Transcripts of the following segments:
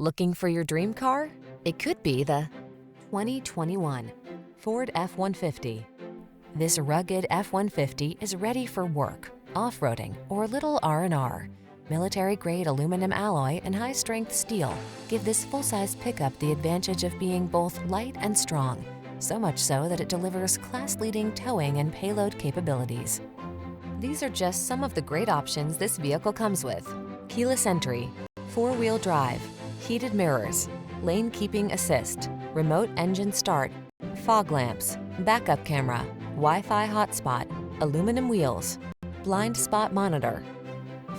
Looking for your dream car? It could be the 2021 Ford F-150. This rugged F-150 is ready for work, off-roading, or a little R&R. Military-grade aluminum alloy and high-strength steel give this full-size pickup the advantage of being both light and strong, so much so that it delivers class-leading towing and payload capabilities. These are just some of the great options this vehicle comes with: keyless entry, four-wheel drive, heated mirrors, lane keeping assist, remote engine start, fog lamps, backup camera, Wi-Fi hotspot, aluminum wheels, blind spot monitor.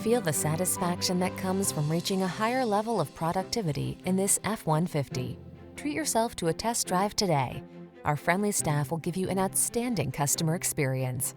Feel the satisfaction that comes from reaching a higher level of productivity in this F-150. Treat yourself to a test drive today. Our friendly staff will give you an outstanding customer experience.